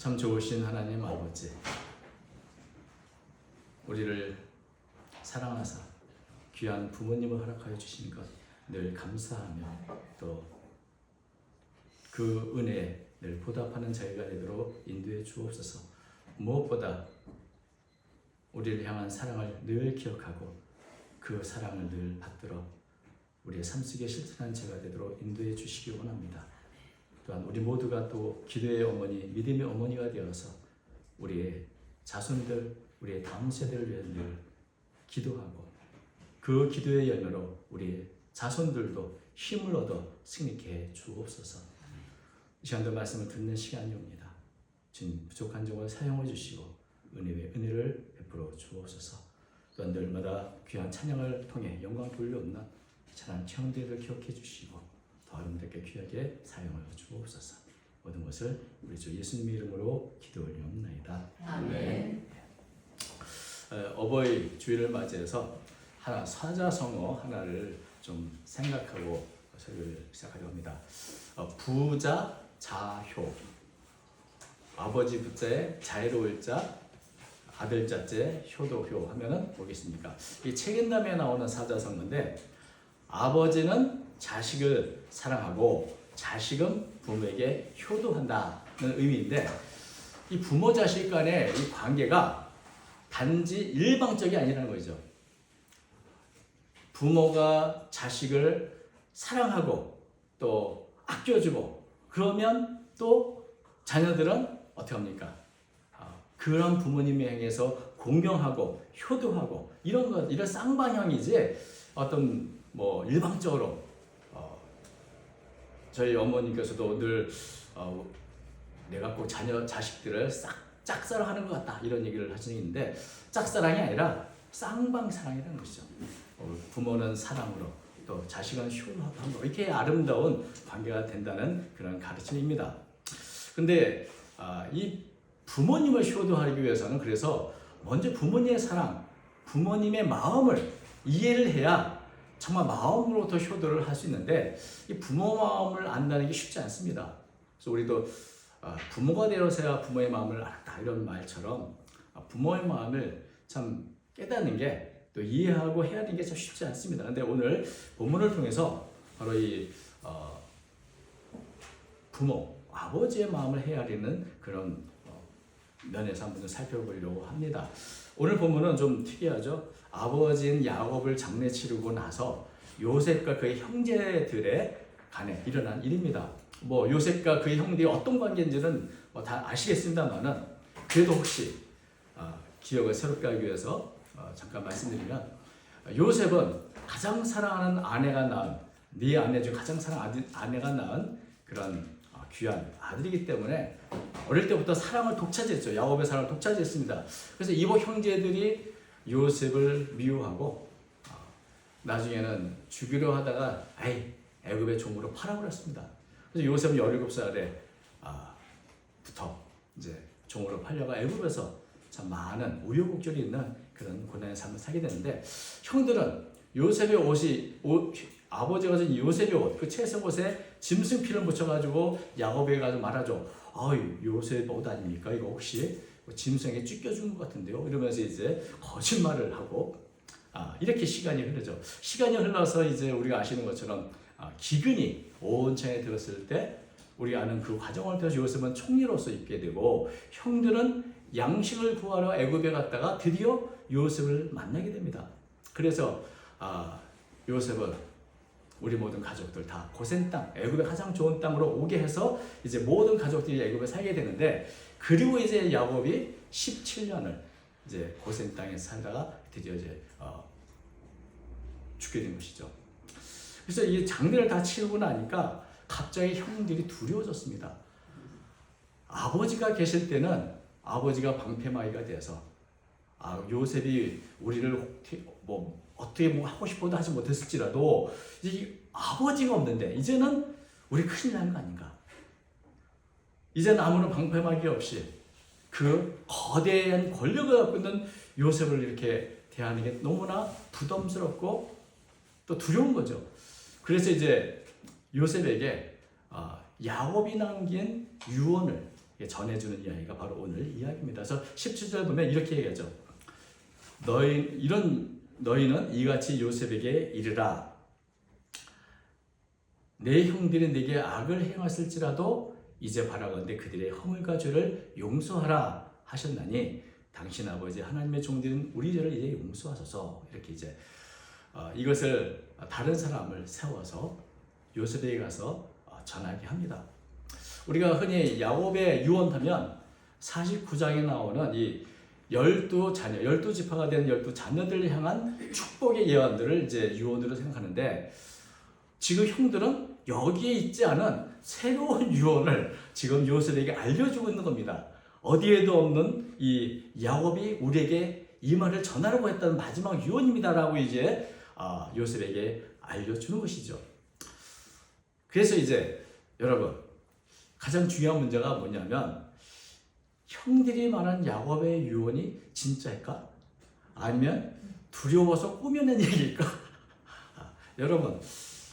참 좋으신 하나님 아버지, 우리를 사랑하사 귀한 부모님을 허락하여 주신 것 늘 감사하며 또 그 은혜에 늘 보답하는 저희가 되도록 인도해 주옵소서. 무엇보다 우리를 향한 사랑을 늘 기억하고 그 사랑을 늘 받들어 우리의 삶 속에 실천하는 제가 되도록 인도해 주시기 원합니다. 또한 우리 모두가 또 기도의 어머니, 믿음의 어머니가 되어서 우리의 자손들, 우리의 다음 세대를 위해 늘 기도하고 그 기도의 열매로 우리의 자손들도 힘을 얻어 승리케 해 주옵소서. 이 시간도 말씀을 듣는 시간이 옵니다. 주님, 부족한 점을 사용해 주시고 은혜 위에 은혜를 베풀어 주옵소서. 또한 늘마다 귀한 찬양을 통해 영광 돌려옵는 찬양 청대를 기억해 주시고 더 여러분들께 귀하게 사용하여 주옵소서. 모든 것을 우리 주 예수님의 이름으로 기도 올리옵나이다. 아멘. 어버이 주일을 맞이해서 하나 사자성어 하나를 좀 생각하고 설교를 시작하려고 합니다. 부자 자효, 아버지 부자에 자애로울 자, 아들 자째 효도효 하면은 뭐겠습니까? 이 책임담에 나오는 사자성어인데 아버지는 자식을 사랑하고 자식은 부모에게 효도한다는 의미인데 이 부모 자식 간의 이 관계가 단지 일방적이 아니라는 거죠. 부모가 자식을 사랑하고 또 아껴주고 그러면 또 자녀들은 어떻게 합니까? 그런 부모님의 행에서 공경하고 효도하고 이런 쌍방향이지 어떤 뭐 일방적으로 저희 어머니께서도 늘 내가 꼭 자식들을 싹 짝사랑하는 것 같다 이런 얘기를 하시는데 짝사랑이 아니라 쌍방사랑이라는 것이죠. 부모는 사랑으로 또 자식은 효도함으로 이렇게 아름다운 관계가 된다는 그런 가르침입니다. 근데 이 부모님을 효도하기 위해서는 그래서 먼저 부모님의 사랑, 부모님의 마음을 이해를 해야 정말 마음으로부터 효도를 할 수 있는데 이 부모 마음을 안다는 게 쉽지 않습니다. 그래서 우리도 부모가 되어서야 부모의 마음을 알았다 이런 말처럼 부모의 마음을 참 깨닫는 게 또 이해하고 해야 되는 게 참 쉽지 않습니다. 근데 오늘 본문을 통해서 바로 이 부모, 아버지의 마음을 헤아리는 그런 면에서 한번 살펴보려고 합니다. 오늘 본문은 좀 특이하죠. 아버지인 야곱을 장례 치르고 나서 요셉과 그의 형제들의 간에 일어난 일입니다. 뭐 요셉과 그의 형들이 어떤 관계인지는 뭐 다 아시겠습니다만은 그래도 혹시 기억을 새롭게 하기 위해서 잠깐 말씀드리면 요셉은 가장 사랑하는 아내가 낳은 네 아내 중 가장 사랑하는 아내가 낳은 그런 귀한 아들이기 때문에 어릴 때부터 사랑을 독차지했죠. 야곱의 사랑을 독차지했습니다. 그래서 이복 형제들이 요셉을 미워하고 나중에는 죽이려 하다가 애굽의 종으로 팔아버렸습니다. 그래서 요셉은 17살에 부터 이제 종으로 팔려가 애굽에서 참 많은 우여곡절이 있는 그런 고난의 삶을 살게 되는데 형들은 요셉의 아버지가 가진 요셉의 옷, 그 채색 옷에 짐승피를 묻혀가지고 야곱에게 가서 말하죠. 요셉 옷 아닙니까? 이거 혹시 짐승에게 찢겨준 것 같은데요? 이러면서 이제 거짓말을 하고 이렇게 시간이 흐르죠. 시간이 흘러서 이제 우리가 아시는 것처럼 기근이 온 창에 들었을 때 우리가 아는 그 과정을 통해서 요셉은 총리로서 있게 되고 형들은 양식을 구하러 애굽에 갔다가 드디어 요셉을 만나게 됩니다. 그래서 요셉은 우리 모든 가족들 다 고센 땅, 애굽의 가장 좋은 땅으로 오게 해서 이제 모든 가족들이 애굽에 살게 되는데 그리고 이제 야곱이 17년을 이제 고센 땅에 살다가 드디어 이제 죽게 된 것이죠. 그래서 이 장례를 다 치르고 나니까 갑자기 형들이 두려워졌습니다. 아버지가 계실 때는 아버지가 방패막이가 돼서 요셉이 우리를 어떻게 하고 싶어도 하지 못했을지라도 이 아버지가 없는데 이제는 우리 큰일 나는 거 아닌가. 이제는 아무런 방패막이 없이 그 거대한 권력을 갖고 있는 요셉을 이렇게 대하는 게 너무나 부담스럽고 또 두려운 거죠. 그래서 이제 요셉에게 야곱이 남긴 유언을 전해주는 이야기가 바로 오늘 이야기입니다. 그래서 17절 보면 이렇게 얘기하죠. 너희는 이같이 요셉에게 이르라. 내 형들이 내게 악을 행하실지라도 이제 바라건대 그들의 허물과 죄를 용서하라 하셨나니 당신 아버지 하나님의 종들은 우리 죄를 이제 용서하소서. 이렇게 이제 이것을 다른 사람을 세워서 요셉에게 가서 전하게 합니다. 우리가 흔히 야곱의 유언하면 49장에 나오는 이 12지파가 된 12자녀들을 향한 축복의 예언들을 이제 유언으로 생각하는데, 지금 형들은 여기에 있지 않은 새로운 유언을 지금 요셉에게 알려주고 있는 겁니다. 어디에도 없는 이 야곱이 우리에게 이 말을 전하라고 했던 마지막 유언입니다라고 이제 요셉에게 알려주는 것이죠. 그래서 이제 여러분, 가장 중요한 문제가 뭐냐면, 형들이 말한 야곱의 유언이 진짜일까? 아니면 두려워서 꾸며낸 얘기일까? 여러분,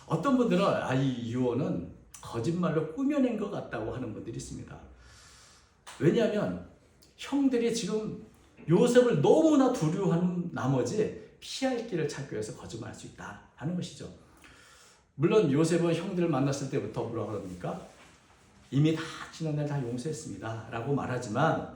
어떤 분들은 이 유언은 거짓말로 꾸며낸 것 같다고 하는 분들이 있습니다. 왜냐하면 형들이 지금 요셉을 너무나 두려워하는 나머지 피할 길을 찾기 위해서 거짓말할 수 있다 하는 것이죠. 물론 요셉은 형들을 만났을 때부터 뭐라고 그럽니까? 이미 다 지난 날 다 용서했습니다 라고 말하지만,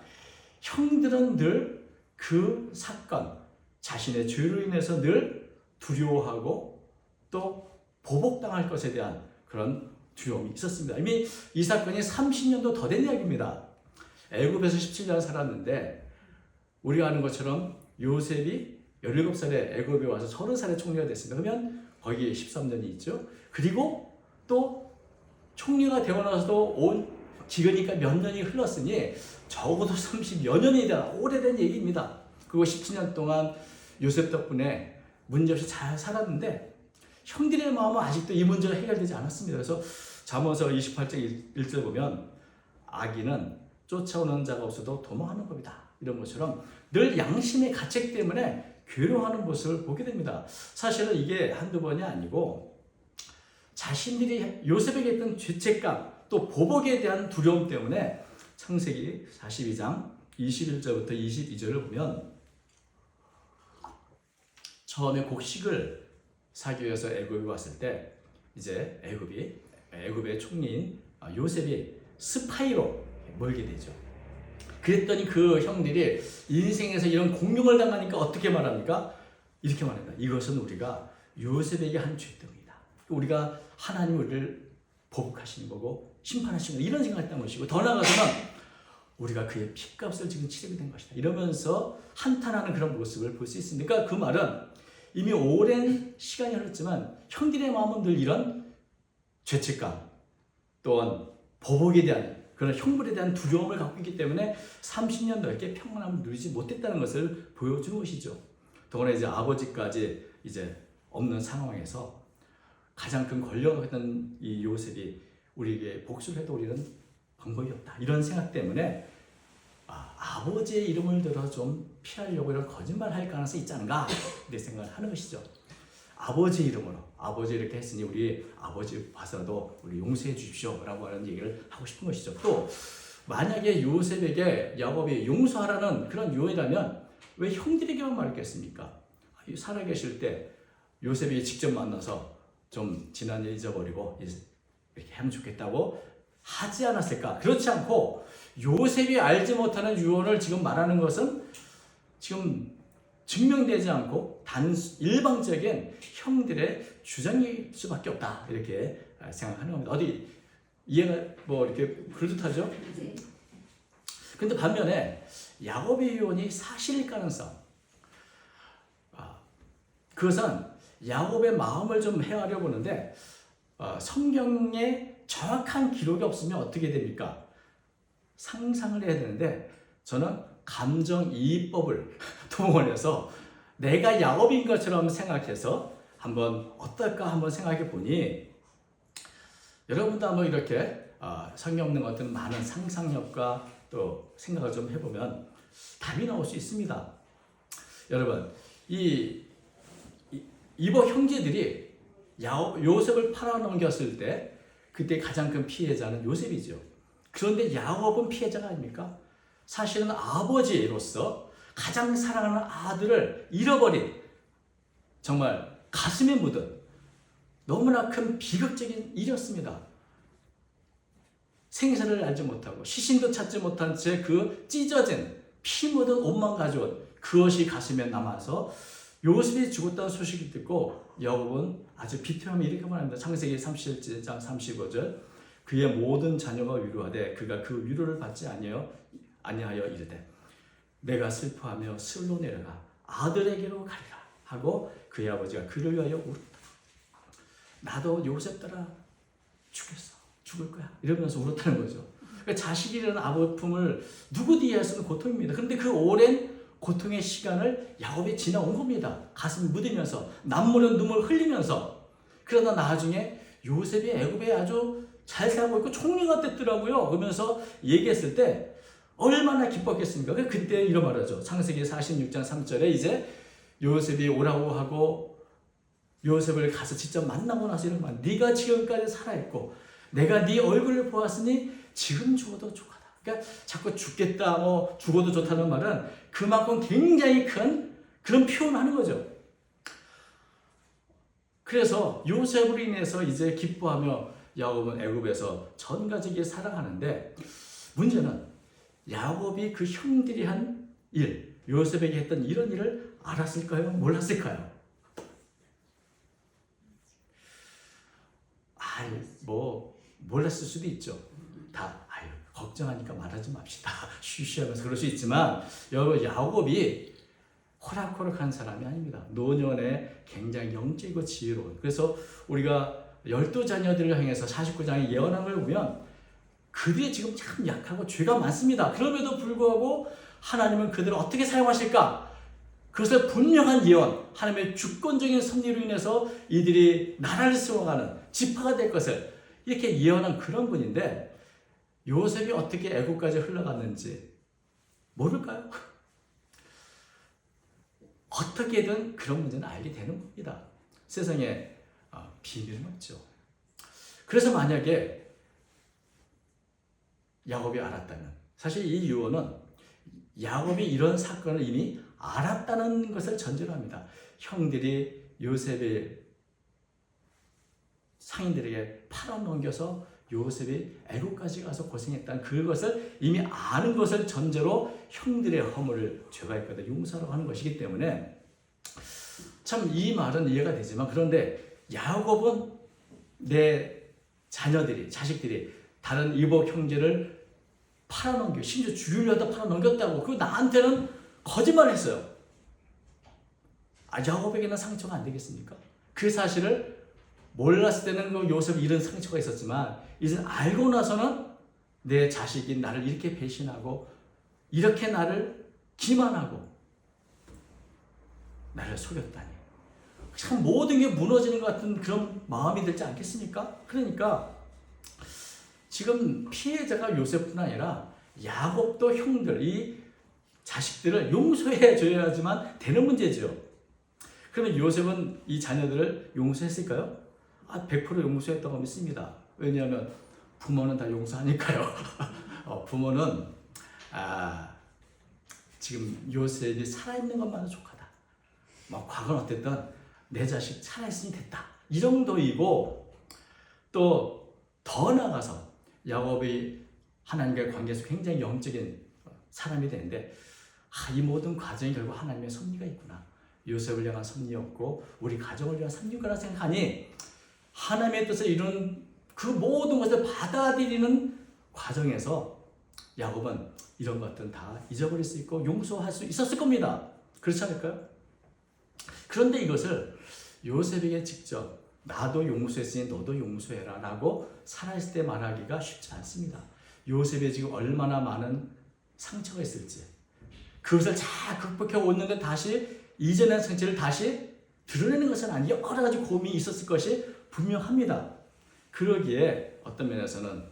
형들은 늘 그 사건, 자신의 죄로 인해서 늘 두려워하고 또 보복당할 것에 대한 그런 두려움이 있었습니다. 이미 이 사건이 30년도 더 된 이야기입니다. 애굽에서 17년 살았는데, 우리가 아는 것처럼 요셉이 17살에 애굽에 와서 30살에 총리가 됐습니다. 그러면 거기에 13년이 있죠. 그리고 또 총리가 되고 나서도 기르니까 몇 년이 흘렀으니 적어도 30여 년이 되는 오래된 얘기입니다. 그리고 17년 동안 요셉 덕분에 문제없이 잘 살았는데, 형들의 마음은 아직도 이 문제가 해결되지 않았습니다. 그래서 잠언서 28장 1절 보면 악인은 쫓아오는 자가 없어도 도망하는 법이다, 이런 것처럼 늘 양심의 가책 때문에 괴로워하는 모습을 보게 됩니다. 사실은 이게 한두 번이 아니고 자신들이 요셉에게 있던 죄책감 또 보복에 대한 두려움 때문에 창세기 42장 21절부터 22절을 보면, 처음에 곡식을 사기 위해서 애굽에 왔을 때 이제 애굽의 총리인 요셉이 스파이로 몰게 되죠. 그랬더니 그 형들이 인생에서 이런 공룡을 당하니까 어떻게 말합니까? 이렇게 말합니다. 이것은 우리가 요셉에게 한 죄 때문이다. 우리가 하나님 우리를 보복하시는 거고 심판하시는 거, 이런 생각을 했던 것이고, 더 나아가서는 우리가 그의 핏값을 지금 치르게 된 것이다, 이러면서 한탄하는 그런 모습을 볼 수 있습니다. 그러니까 그 말은 이미 오랜 시간이 흘렀지만 형들의 마음은 늘 이런 죄책감 또한 보복에 대한 그런 형벌에 대한 두려움을 갖고 있기 때문에 30년 넘게 평안함을 누리지 못했다는 것을 보여주는 것이죠. 더구나 이제 아버지까지 이제 없는 상황에서 가장 큰 권력을 했던 이 요셉이 우리에게 복수를 해도 우리는 방법이 없다, 이런 생각 때문에 아버지의 이름을 들어 좀 피하려고 이런 거짓말 할 가능성이 있지 않은가, 내 생각을 하는 것이죠. 아버지 이름으로, 아버지 이렇게 했으니 우리 아버지 봐서라도 우리 용서해 주십시오 라고 하는 얘기를 하고 싶은 것이죠. 또 만약에 요셉에게 야곱이 용서하라는 그런 요이라면 왜 형들에게만 말했겠습니까? 살아계실 때 요셉이 직접 만나서 좀 지난 일 잊어버리고 이렇게 하면 좋겠다고 하지 않았을까? 그렇지 않고 요셉이 알지 못하는 유언을 지금 말하는 것은 지금 증명되지 않고 일방적인 형들의 주장일 수밖에 없다, 이렇게 생각하는 겁니다. 어디 이해가 이렇게 그럴듯하죠? 근데 반면에 야곱의 유언이 사실일 가능성, 그것은 야곱의 마음을 좀 헤아려 보는데, 성경에 정확한 기록이 없으면 어떻게 됩니까? 상상을 해야 되는데, 저는 감정이입법을 동원해서 내가 야곱인 것처럼 생각해서 한번 어떨까 한번 생각해 보니, 여러분도 한번 이렇게 성경 없는 어떤 많은 상상력과 또 생각을 좀 해보면 답이 나올 수 있습니다. 여러분, 이복 형제들이 요셉을 팔아넘겼을 때 그때 가장 큰 피해자는 요셉이죠. 그런데 야곱은 피해자가 아닙니까? 사실은 아버지로서 가장 사랑하는 아들을 잃어버린 정말 가슴에 묻은 너무나 큰 비극적인 일이었습니다. 생사를 알지 못하고 시신도 찾지 못한 채 그 찢어진 피 묻은 옷만 가져온 그것이 가슴에 남아서 요셉이 죽었다는 소식을 듣고 야곱은 아주 비통함이 이렇게 말합니다. 창세기 37장 35절 그의 모든 자녀가 위로하되 그가 그 위로를 받지 아니하여 이르되 내가 슬퍼하며 스을로 내려가 아들에게로 가리라 하고 그의 아버지가 그를 위하여 울었다. 나도 요셉 따라 죽을 거야 이러면서 울었다는 거죠. 그러니까 자식이 잃은 아픔을 누구도 이해할 수 없는 고통입니다. 그런데 그 오랜 고통의 시간을 야곱이 지나온 겁니다. 가슴이 묻으면서 남모른 눈물 흘리면서. 그러다 나중에 요셉이 애굽에 아주 잘 살고 있고 총리가 됐더라고요. 그러면서 얘기했을 때 얼마나 기뻤겠습니까? 그때 이런 말하죠. 창세기 46장 3절에 이제 요셉이 오라고 하고 요셉을 가서 직접 만나고 나서 이런 말, 네가 지금까지 살아있고 내가 네 얼굴을 보았으니 지금 죽어도 좋하다. 그러니까 자꾸 죽겠다, 죽어도 좋다는 말은 그만큼 굉장히 큰 그런 표현을 하는 거죠. 그래서 요셉으로 인해서 이제 기뻐하며 야곱은 애굽에서 전 가족이 살아가는데 문제는 야곱이 그 형들이 한 일, 요셉에게 했던 이런 일을 알았을까요? 몰랐을까요? 몰랐을 수도 있죠. 걱정하니까 말하지 맙시다. 쉬쉬하면서 그럴 수 있지만 여러분 야곱이 호락호락한 사람이 아닙니다. 노년에 굉장히 영적이고 지혜로운. 그래서 우리가 12자녀들을 향해서 49장의 예언한 걸 보면 그들이 지금 참 약하고 죄가 많습니다. 그럼에도 불구하고 하나님은 그들을 어떻게 사용하실까? 그것을 분명한 예언, 하나님의 주권적인 섭리로 인해서 이들이 나라를 세워가는 지파가 될 것을 이렇게 예언한 그런 분인데 요셉이 어떻게 애국까지 흘러갔는지 모를까요? 어떻게든 그런 문제는 알게 되는 겁니다. 세상에 비밀은 없죠. 그래서 만약에 야곱이 알았다면 사실 이 유언은 야곱이 이런 사건을 이미 알았다는 것을 전제로 합니다. 형들이 요셉의 상인들에게 팔아넘겨서 요셉이 애국까지 가서 고생했다는 그것을 이미 아는 것을 전제로 형들의 허물을 죄가 있거든 용서하라고 하는 것이기 때문에 참 이 말은 이해가 되지만 그런데 야곱은 내 자식들이 다른 이복 형제를 팔아넘겨 심지어 죽이려다 팔아넘겼다고 그 나한테는 거짓말을 했어요. 야곱에게는 상처가 안 되겠습니까? 그 사실을 몰랐을 때는 그 요셉이 이런 상처가 있었지만 이제 알고 나서는 내 자식이 나를 이렇게 배신하고 이렇게 나를 기만하고 나를 속였다니 참 모든 게 무너지는 것 같은 그런 마음이 들지 않겠습니까? 그러니까 지금 피해자가 요셉뿐 아니라 야곱도 형들 이 자식들을 용서해 줘야지만 되는 문제죠. 그러면 요셉은 이 자녀들을 용서했을까요? 100% 용서했다고 믿습니다. 왜냐하면 부모는 다 용서하니까요. 부모는 지금 요셉이 살아있는 것만으로 족하다. 과거는 어땠든 내 자식 살아있으니 됐다. 이 정도이고 또 더 나아가서 야곱이 하나님과의 관계에서 굉장히 영적인 사람이 되는데 이 모든 과정이 결국 하나님의 섭리가 있구나. 요셉을 향한 섭리였고 우리 가정을 위한 섭리구나 생각하니 하나님의 뜻을 이룬 그 모든 것을 받아들이는 과정에서 야곱은 이런 것들은 다 잊어버릴 수 있고 용서할 수 있었을 겁니다. 그렇지 않을까요? 그런데 이것을 요셉에게 직접 나도 용서했으니 너도 용서해라 라고 살아있을 때 말하기가 쉽지 않습니다. 요셉이 지금 얼마나 많은 상처가 있을지 그것을 잘 극복해 오는데 다시 이전의 상처를 다시 드러내는 것은 아니고 여러 가지 고민이 있었을 것이 분명합니다. 그러기에 어떤 면에서는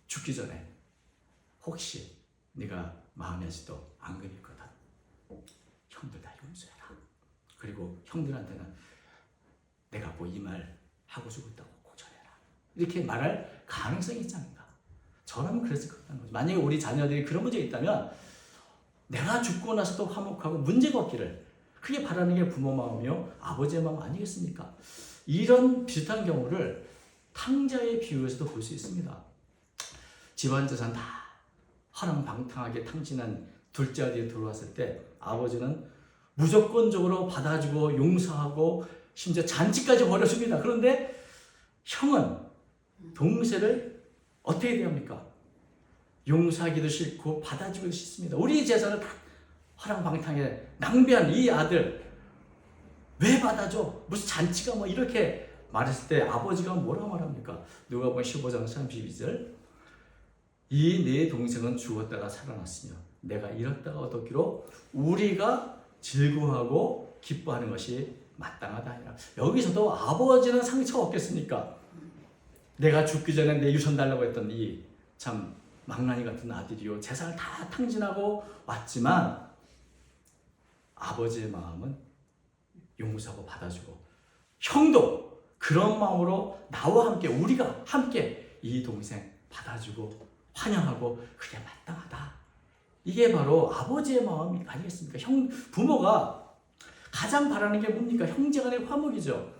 죽기 전에 혹시 네가 마음이 아직도 안 그릴 거다. 형들 다 용서해라. 그리고 형들한테는 내가 이 말 하고 죽었다고 고쳐내라. 이렇게 말할 가능성이 있지 않을까. 저라면 그랬을 것 같다는 거죠. 만약에 우리 자녀들이 그런 문제가 있다면 내가 죽고 나서도 화목하고 문제가 없기를, 그게 바라는 게 부모 마음이요 아버지의 마음 아니겠습니까? 이런 비슷한 경우를 탕자의 비유에서도 볼 수 있습니다. 집안 재산 다 허랑방탕하게 탕진한 둘째 아들이 들어왔을 때 아버지는 무조건적으로 받아주고 용서하고 심지어 잔치까지 벌여줍니다. 그런데 형은 동생을 어떻게 대합니까? 용서하기도 싫고 받아주기도 싫습니다. 우리 재산을 다 허랑방탕하게 낭비한 이 아들 왜 받아줘? 무슨 잔치가 뭐 이렇게 말했을 때 아버지가 뭐라고 말합니까? 누가복음 15장 32절, 이 네 동생은 죽었다가 살아났으며 내가 잃었다가 얻었기로 우리가 즐거워하고 기뻐하는 것이 마땅하다 하니라. 여기서도 아버지는 상처가 없겠습니까? 내가 죽기 전에 내 유산 달라고 했던 이 참 망나니 같은 아들이요 재산을 다 탕진하고 왔지만 아버지의 마음은 용서하고 받아주고, 형도 그런 마음으로 나와 함께 우리가 함께 이 동생 받아주고 환영하고 그게 마땅하다. 이게 바로 아버지의 마음이 아니겠습니까? 부모가 가장 바라는 게 뭡니까? 형제간의 화목이죠.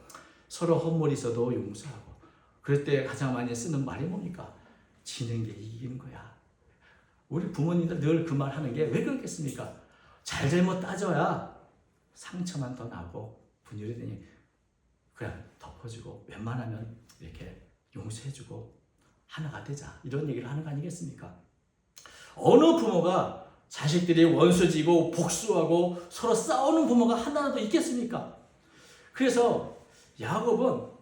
서로 헛물이 있어도 용서하고. 그럴 때 가장 많이 쓰는 말이 뭡니까? 지는 게 이기는 거야. 우리 부모님들 늘 그 말 하는 게 왜 그렇겠습니까? 잘잘못 따져야 상처만 더 나고 분열이 되니 그냥 덮어주고 웬만하면 이렇게 용서해주고 하나가 되자, 이런 얘기를 하는 거 아니겠습니까? 어느 부모가 자식들이 원수지고 복수하고 서로 싸우는 부모가 하나라도 있겠습니까? 그래서 야곱은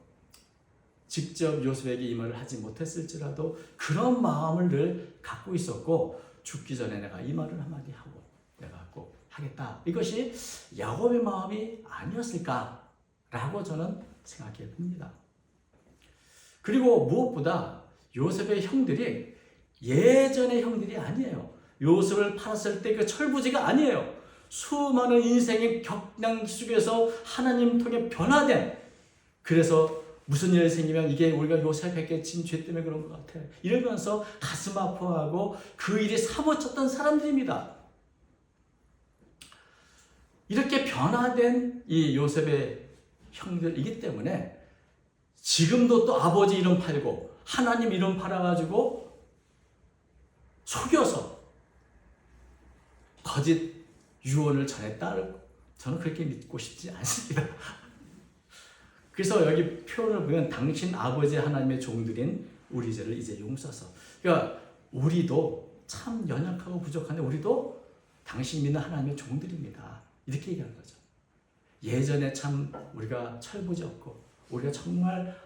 직접 요셉에게 이 말을 하지 못했을지라도 그런 마음을 늘 갖고 있었고, 죽기 전에 내가 이 말을 한마디 하고 내가 꼭 하겠다, 이것이 야곱의 마음이 아니었을까라고 저는 생각해 봅니다. 그리고 무엇보다 요셉의 형들이 예전의 형들이 아니에요. 요셉을 팔았을 때 그 철부지가 아니에요. 수많은 인생의 격량 속에서 하나님 통해 변화된, 그래서 무슨 일이 생기면 이게 우리가 요셉에게 진 죄 때문에 그런 것 같아 이러면서 가슴 아파하고 그 일이 사무쳤던 사람들입니다. 이렇게 변화된 이 요셉의 형들이기 때문에 지금도 또 아버지 이름 팔고 하나님 이름 팔아가지고 속여서 거짓 유언을 전했다, 저는 그렇게 믿고 싶지 않습니다. 그래서 여기 표현을 보면 당신 아버지 하나님의 종들인 우리 죄를 이제 용서서, 그러니까 우리도 참 연약하고 부족한데 우리도 당신 믿는 하나님의 종들입니다, 이렇게 얘기하는 거죠. 예전에 참 우리가 철부지 없고 우리가 정말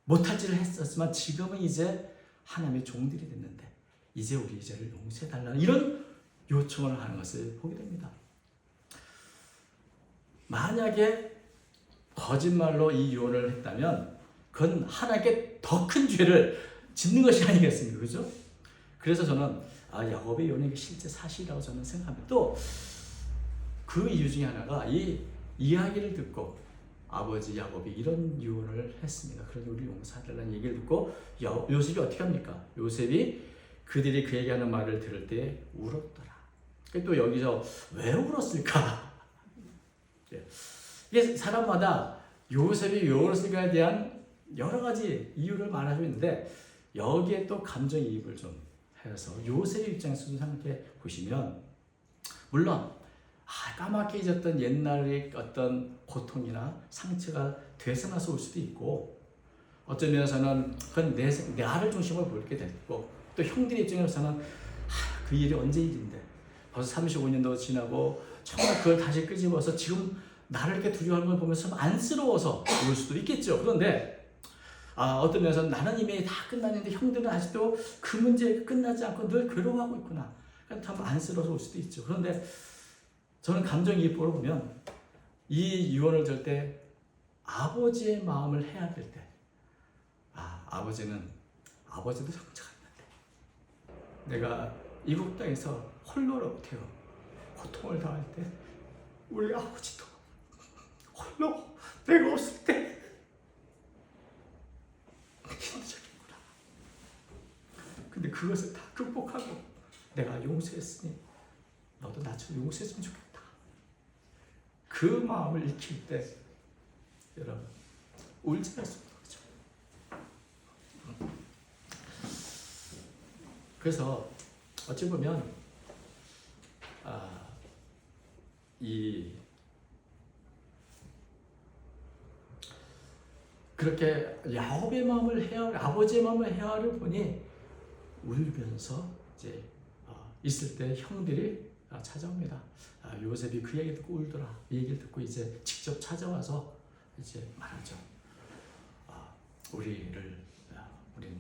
못할 짓을 했었지만 지금은 이제 하나님의 종들이 됐는데 이제 우리 죄를 용서해달라는 이런 요청을 하는 것을 보게 됩니다. 만약에 거짓말로 이 유언을 했다면 그건 하나님께 더 큰 죄를 짓는 것이 아니겠습니까? 그죠? 그래서 저는 야곱의 유언이 실제 사실이라고 저는 생각합니다. 또 그 이유 중에 하나가 이 이야기를 듣고 아버지 야곱이 이런 유언을 했습니다. 그래서 우리 용서하달라는 얘기를 듣고 요셉이 어떻게 합니까? 요셉이 그들이 그에게 하는 말을 들을 때 울었더라. 또 여기서 왜 울었을까? 이게 사람마다 요셉이 왜 울었을까에 대한 여러 가지 이유를 말하고 있는데 여기에 또 감정이입을 좀 해서 요셉의 입장에서 좀 생각해 보시면, 물론 까맣게 잊었던 옛날의 어떤 고통이나 상처가 되살아나서 올 수도 있고, 어떤 면에서는 그건 나를 중심으로 보게 됐고, 또 형들의 입장에서는 그 일이 언제 일인데 벌써 35년도 지나고 정말 그걸 다시 끄집어서 지금 나를 이렇게 두려워하는 걸 보면서 안쓰러워서 올 수도 있겠죠. 그런데 어떤 면에서는 나는 이미 다 끝났는데 형들은 아직도 그 문제 끝나지 않고 늘 괴로워하고 있구나, 그러니까 참 안쓰러워서 올 수도 있죠. 그런데 저는 감정이입으로 보면 이 유언을 들 때 아버지의 마음을 해야 될 때, 아버지도 상처가 있는데 내가 이국 땅에서 홀로 태어 고통을 당할 때 우리 아버지도 홀로 내가 없을 때 힘들겠구나. 근데 그것을 다 극복하고 내가 용서했으니 너도 나처럼 용서했으면 좋겠다. 그 마음을 익힐 때 여러분 울지 말 수 없는 거죠. 그래서 어찌 보면 그렇게 야곱의 마음을 아버지의 마음을 헤아려 보니 울면서 이제 있을 때 형들이 찾아옵니다. 요셉이 그 얘기 듣고 울더라. 이 얘기를 듣고 이제 직접 찾아와서 이제 말하죠. 우리는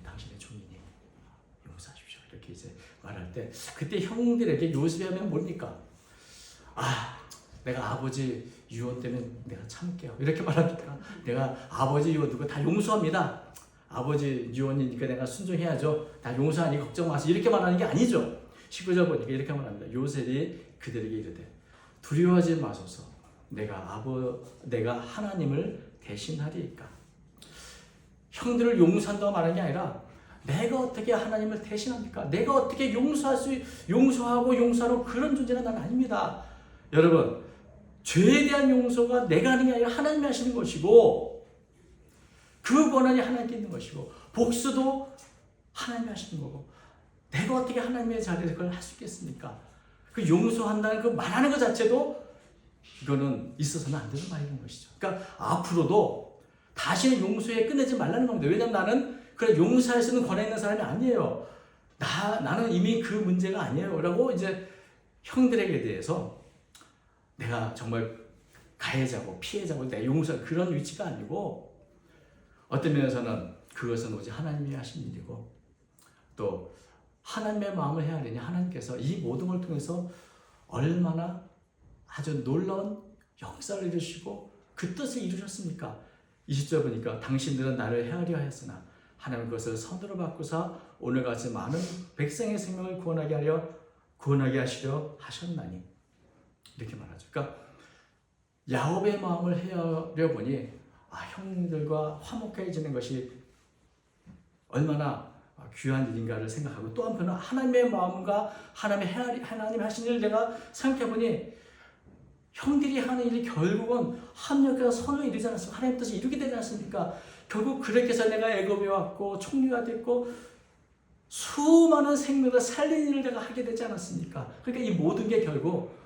당신의 종이니 용서하십시오. 이렇게 이제 말할 때 그때 형들에게 요셉이 하면 뭡니까? 내가 아버지 유언 때문에 내가 참을게요. 이렇게 말합니까? 내가 아버지 유언 두고 다 용서합니다. 아버지 유언이니까 내가 순종해야죠. 다 용서하니 걱정 마세요. 이렇게 말하는 게 아니죠. 19절 보니까 이렇게 말합니다. 요셉이 그들에게 이르되 두려워하지 마소서. 내가 하나님을 대신하리이까. 형들을 용서한다고 말하는 게 아니라 내가 어떻게 하나님을 대신합니까? 내가 어떻게 용서하고 용서하는 그런 존재가 난 아닙니다. 여러분, 죄에 대한 용서가 내가 하는 게 아니라 하나님이 하시는 것이고 그 권한이 하나님께 있는 것이고 복수도 하나님이 하시는 거고 내가 어떻게 하나님의 자리에서 그걸 할 수 있겠습니까? 그 용서한다는 그 말하는 것 자체도 이거는 있어서는 안 되는 말인 것이죠. 그러니까 앞으로도 다시는 용서에 끝내지 말라는 겁니다. 왜냐하면 나는 그래 용서할 수 있는 권한 있는 사람이 아니에요. 나는 이미 그 문제가 아니에요. 라고 이제 형들에게 대해서 내가 정말 가해자고 피해자고 내가 용서할 그런 위치가 아니고 어떤 면에서는 그것은 오직 하나님이 하신 일이고 또 하나님의 마음을 헤아리니 하나님께서 이 모든 걸 통해서 얼마나 아주 놀라운 역사를 이루시고 그 뜻을 이루셨습니까? 20절 보니까 당신들은 나를 헤아려 하였으나 하나님 그것을 선으로 바꾸사 오늘같이 많은 백성의 생명을 구원하게 하시려 하셨나니 이렇게 말하죠. 그러니까 야곱의 마음을 헤아려 보니 형들과 화목하게 지낸 것이 얼마나 귀한 일인가를 생각하고 또 한편은 하나님의 마음과 하나님 하신 일을 내가 생각해 보니 형들이 하는 일이 결국은 합력해서 선을 이루지 않았습니까? 하나님 뜻을 이루게 되지 않습니까? 결국 그렇게 해서 내가 애굽에 왔고 총리가 됐고 수많은 생명을 살리는 일을 내가 하게 되지 않았습니까? 그러니까 이 모든 게 결국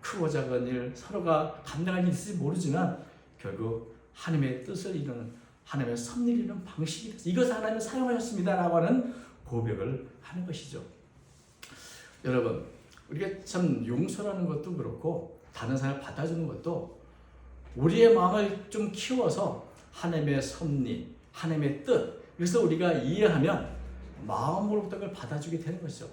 크고 작은 일 서로가 감당할 일이 있을지 모르지만 결국 하나님의 뜻을 이루는 하나님의 섭리를 이루는 방식이 됐어요. 이것을 하나님은 사용하셨습니다라고 하는 고백을 하는 것이죠. 여러분 우리가 참 용서라는 것도 그렇고 다른 사람을 받아주는 것도 우리의 마음을 좀 키워서 하나님의 섭리, 하나님의 뜻 그래서 우리가 이해하면 마음으로부터 그걸 받아주게 되는 것이죠.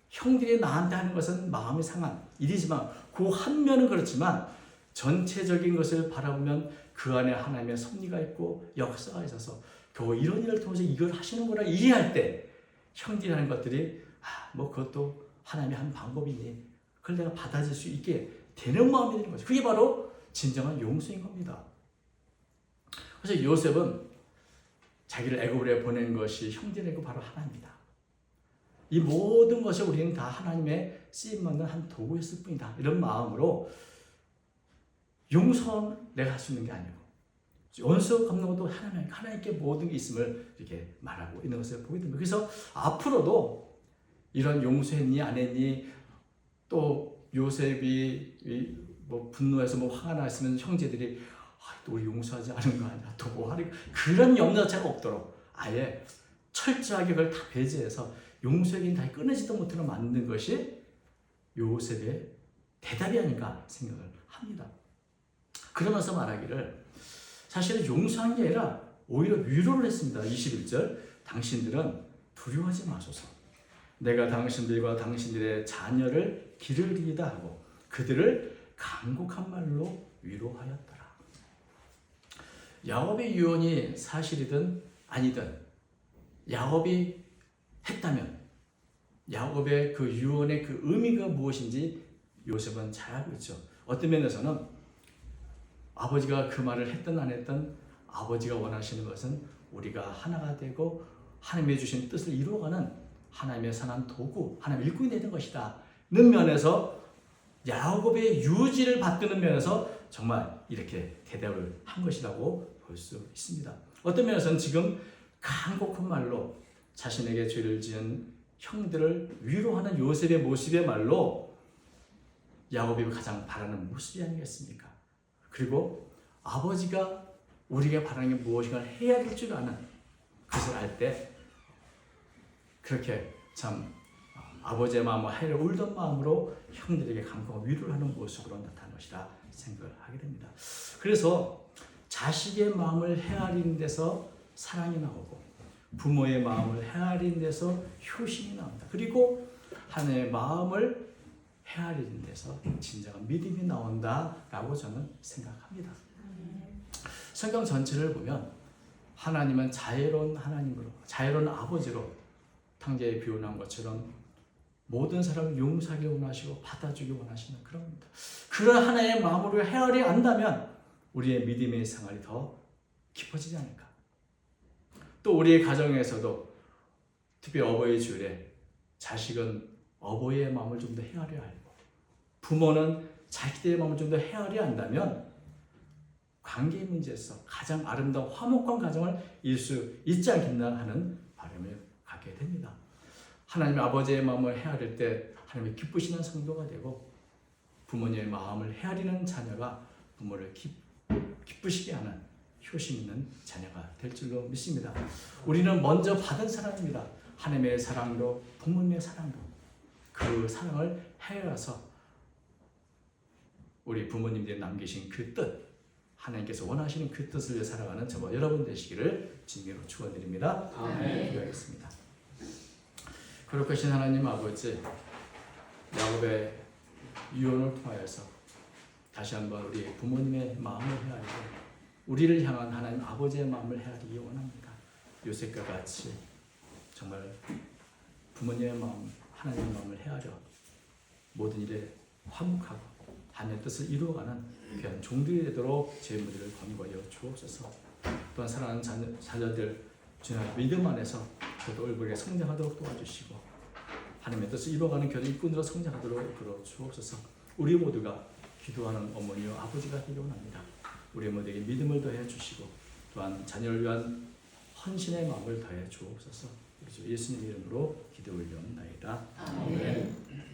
형들이 나한테 하는 것은 마음이 상한 일이지만 그 한 면은 그렇지만 전체적인 것을 바라보면 그 안에 하나님의 섭리가 있고 역사가 있어서 겨우 이런 일을 통해서 이걸 하시는구나 이해할 때 형들이 하는 것들이 그것도 하나님이 한 방법이니 그걸 내가 받아들일 수 있게 되는 마음이 되는 거죠. 그게 바로 진정한 용서인 겁니다. 그래서 요셉은 자기를 애굽으로 보낸 것이 형들이고 바로 하나입니다. 이 모든 것이 우리는 다 하나님의 쓰임받는 한 도구였을 뿐이다. 이런 마음으로 용서는 내가 할 수 있는 게 아니고 원수 갚는 것도 하나님께 모든 게 있음을 이렇게 말하고 있는 것을 보게 됩니다. 그래서 앞으로도 이런 용서했니 안 했니 또 요셉이 분노해서 화가 났으면 형제들이 또 우리 용서하지 않은 거 아니야 또 하는 그런 염려 자체가 없도록 아예 철저하게 그걸 다 배제해서 용서에겐 다 끊어지도 못하는 만든 것이 요셉의 대답이 아닌가 생각을 합니다. 그러면서 말하기를 사실은 용서한 게 아니라 오히려 위로를 했습니다. 21절 당신들은 두려워하지 마소서. 내가 당신들과 당신들의 자녀를 기르리이다 하고 그들을 간곡한 말로 위로하였더라. 야곱의 유언이 사실이든 아니든 야곱이 했다면 야곱의 그 유언의 그 의미가 무엇인지 요셉은 잘 알고 있죠. 어떤 면에서는 아버지가 그 말을 했든 안 했든 아버지가 원하시는 것은 우리가 하나가 되고 하나님의 주신 뜻을 이루어가는 하나님의 선한 도구, 하나님의 일꾼이 되는 것이다 는 면에서 야곱의 유지를 받드는 면에서 정말 이렇게 대답을 한 것이라고 볼 수 있습니다. 어떤 면에서는 지금 간곡한 말로 자신에게 죄를 지은 형들을 위로하는 요셉의 모습의 말로 야곱이 가장 바라는 모습이 아니겠습니까? 그리고 아버지가 우리에게 바라는 게 무엇인가 해야 될 줄 아는 그것을 알 때 그렇게 참 아버지의 마음을 해를 울던 마음으로 형들에게 간곡한 위로를 하는 모습으로 나타난 것이라 생각을 하게 됩니다. 그래서 자식의 마음을 헤아리는 데서 사랑이 나오고 부모의 마음을 헤아리는 데서 효심이 나온다. 그리고 하나님의 마음을 헤아리는 데서 진정한 믿음이 나온다라고 저는 생각합니다. 성경 전체를 보면 하나님은 자애로운 하나님으로, 자애로운 아버지로 탕자에 비유한 것처럼 모든 사람을 용서하기 원하시고 받아주기 원하시는 그런 겁니다. 그런 하나의 마음으로 헤아려 안다면 우리의 믿음의 생활이 더 깊어지지 않을까. 또 우리의 가정에서도 특히 어버이 주일에 자식은 어버이의 마음을 좀 더 헤아려 알고 부모는 자기들의 마음을 좀 더 헤아려 안다면 관계 문제에서 가장 아름다운 화목한 가정을 이룰 수 있지 않겠나 하는 바람을 갖게 됩니다. 하나님 아버지의 마음을 헤아릴 때 하나님이 기쁘시는 성도가 되고 부모님의 마음을 헤아리는 자녀가 부모를 기쁘시게 하는 효심 있는 자녀가 될 줄로 믿습니다. 우리는 먼저 받은 사랑입니다. 하나님의 사랑도 부모님의 사랑도 그 사랑을 헤아려서 우리 부모님들이 남기신 그 뜻, 하나님께서 원하시는 그 뜻을 위해 살아가는 저와 여러분 되시기를 주님으로 축원드립니다. 아멘. 기도하겠습니다. 거룩하신 하나님 아버지, 야곱의 유언을 통하여서 다시 한번 우리 부모님의 마음을 헤아리고 우리를 향한 하나님 아버지의 마음을 헤아리기 원합니다. 요셉과 같이 정말 부모님의 마음, 하나님의 마음을 헤아려 모든 일에 화목하고 하나님의 뜻을 이루어가는 귀한 종들이 되도록 제 모두를 권고하여 주옵소서. 또한 사랑하는 자녀들 주님의 믿음 안에서 저도 올바르게 성장하도록 도와주시고 하나님의 뜻을 이루어가는 교회 일꾼으로 성장하도록 이끌어 주옵소서. 우리 모두가 기도하는 어머니와 아버지가 되기 원합니다. 우리 모두에게 믿음을 더해 주시고 또한 자녀를 위한 헌신의 마음을 더해 주옵소서. 예수님 이름으로 기도 올려옵나이다. 아멘.